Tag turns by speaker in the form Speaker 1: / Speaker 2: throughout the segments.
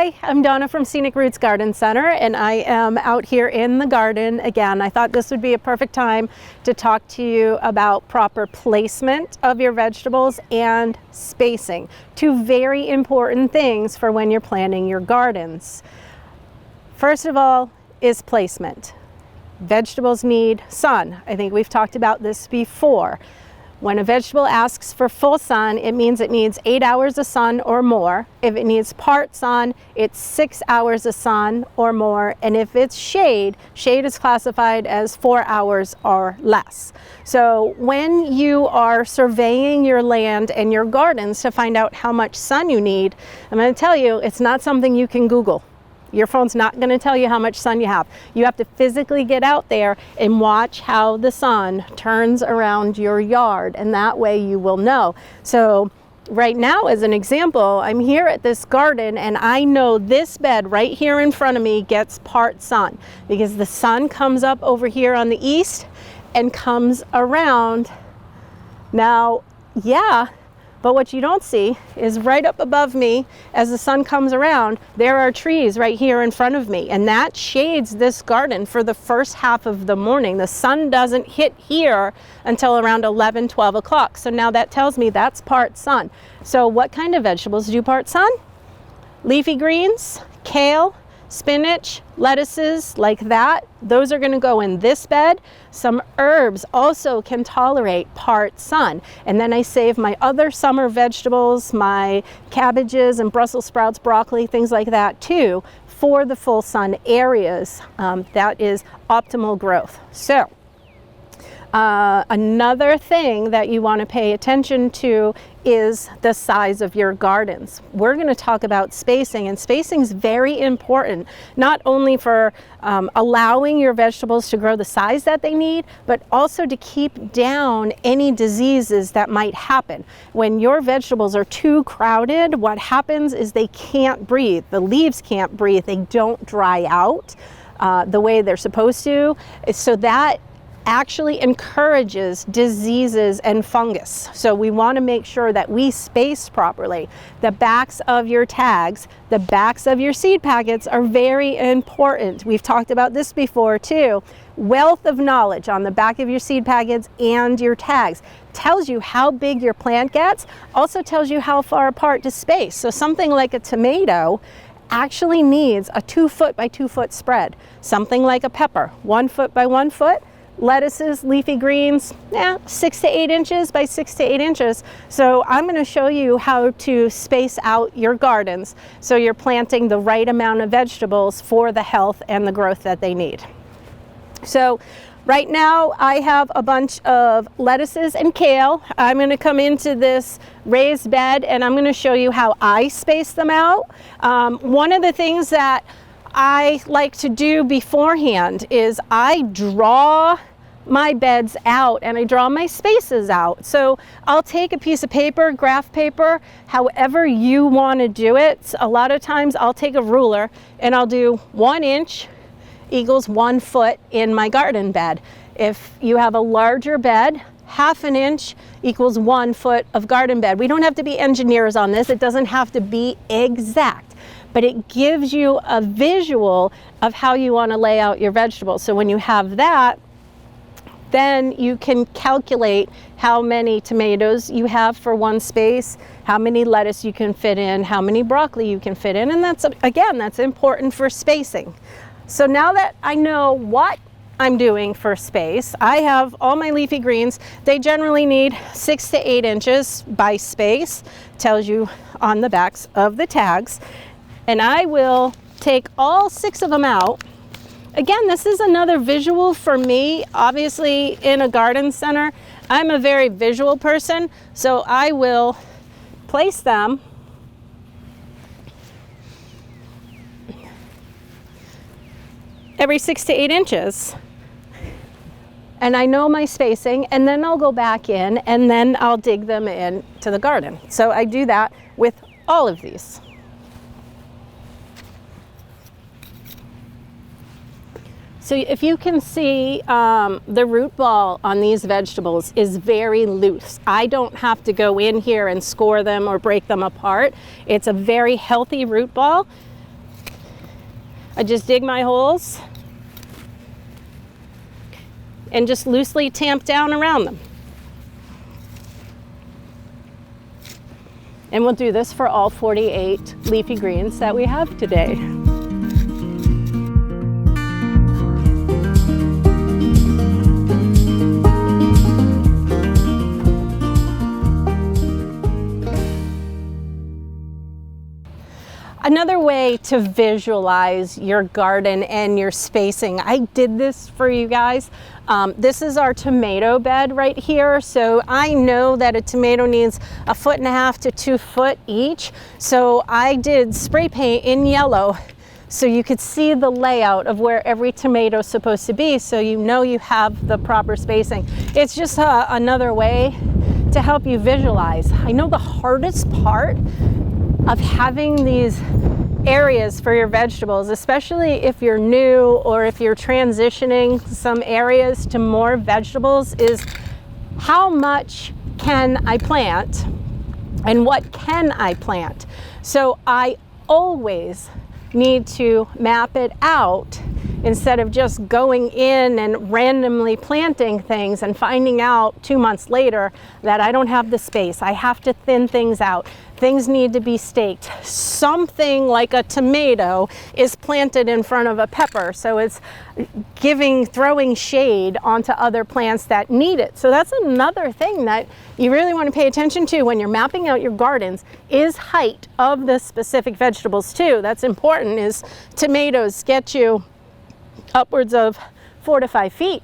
Speaker 1: Hi, I'm Donna from Scenic Roots Garden Center, and I am out here in the garden again. I thought this would be a perfect time to talk to you about proper placement of your vegetables and spacing. Two very important things for when you're planting your gardens. First of all is placement. Vegetables need sun. I think we've talked about this before. When a vegetable asks for full sun, it means it needs 8 hours of sun or more. If it needs part sun, it's 6 hours of sun or more. And if it's shade, shade is classified as 4 hours or less. So when you are surveying your land and your gardens to find out how much sun you need, I'm going to tell you, it's not something you can Google. Your phone's not going to tell you how much sun you have. You have to physically get out there and watch how the sun turns around your yard, and that way you will know. So right now, as an example, I'm here at this garden and I know this bed right here in front of me gets part sun because the sun comes up over here on the east and comes around. Now, yeah, but what you don't see is right up above me, as the sun comes around, there are trees right here in front of me, and that shades this garden for the first half of the morning. The sun doesn't hit here until around 11, 12 o'clock. So now that tells me that's part sun. So what kind of vegetables do part sun? Leafy greens, kale, spinach, lettuces like that. Those are going to go in this bed. Some herbs also can tolerate part sun. And then I save my other summer vegetables, my cabbages and Brussels sprouts, broccoli, things like that too, for the full sun areas. That is optimal growth. So another thing that you want to pay attention to is the size of your gardens. We're going to talk about spacing, and spacing is very important, not only for allowing your vegetables to grow the size that they need, but also to keep down any diseases that might happen. When your vegetables are too crowded, what happens is they can't breathe. The leaves can't breathe. They don't dry out the way they're supposed to. So that actually encourages diseases and fungus. So we want to make sure that we space properly. The backs of your tags, the backs of your seed packets are very important. We've talked about this before too. Wealth of knowledge on the back of your seed packets and your tags tells you how big your plant gets, also tells you how far apart to space. So something like a tomato actually needs a 2 foot by 2 foot spread. Something like a pepper, 1 foot by 1 foot. Lettuces, leafy greens, 6 to 8 inches by 6 to 8 inches. So I'm going to show you how to space out your gardens so you're planting the right amount of vegetables for the health and the growth that they need. So right now I have a bunch of lettuces and kale. I'm going to come into this raised bed and I'm going to show you how I space them out. One of the things that I like to do beforehand is I draw my beds out and I draw my spaces out. So I'll take a piece of paper, graph paper, however you want to do it. A lot of times I'll take a ruler and I'll do 1 inch equals 1 foot in my garden bed. If you have a larger bed, 1/2 inch equals 1 foot of garden bed. We don't have to be engineers on this. It doesn't have to be exact, but it gives you a visual of how you want to lay out your vegetables. So when you have that, then you can calculate how many tomatoes you have for one space, how many lettuce you can fit in, how many broccoli you can fit in, and that's, again, that's important for spacing. So now that I know what I'm doing for space, I have all my leafy greens. They generally need 6 to 8 inches by space, tells you on the backs of the tags. And I will take all 6 of them out. Again, this is another visual for me. Obviously, in a garden center, I'm a very visual person, so I will place them every 6 to 8 inches. And I know my spacing, and then I'll go back in and then I'll dig them in to the garden. So I do that with all of these. So if you can see, the root ball on these vegetables is very loose. I don't have to go in here and score them or break them apart. It's a very healthy root ball. I just dig my holes and just loosely tamp down around them. And we'll do this for all 48 leafy greens that we have today. Another way to visualize your garden and your spacing, I did this for you guys. This is our tomato bed right here. So I know that a tomato needs 1.5 to 2 foot each. So I did spray paint in yellow so you could see the layout of where every tomato is supposed to be, so you know you have the proper spacing. It's just another way to help you visualize. I know the hardest part of having these areas for your vegetables, especially if you're new or if you're transitioning some areas to more vegetables, is how much can I plant and what can I plant? So I always need to map it out instead of just going in and randomly planting things and finding out 2 months later that I don't have the space. I have to thin things out. Things need to be staked. Something like a tomato is planted in front of a pepper, so it's throwing shade onto other plants that need it. So that's another thing that you really want to pay attention to when you're mapping out your gardens, is height of the specific vegetables too. That's important. Is tomatoes get you upwards of 4 to 5 feet.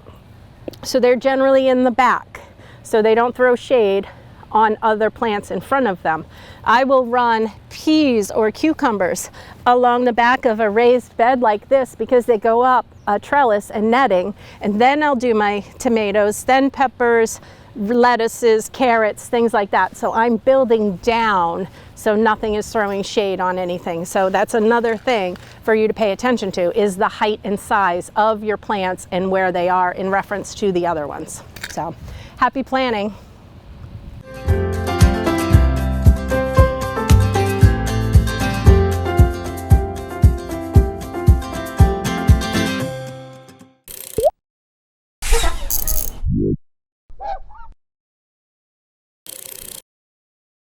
Speaker 1: So they're generally in the back, so they don't throw shade on other plants in front of them. I will run peas or cucumbers along the back of a raised bed like this because they go up a trellis and netting, and then I'll do my tomatoes, then peppers, lettuces, carrots, things like that. So I'm building down so nothing is throwing shade on anything. So that's another thing for you to pay attention to, is the height and size of your plants and where they are in reference to the other ones. So happy planting.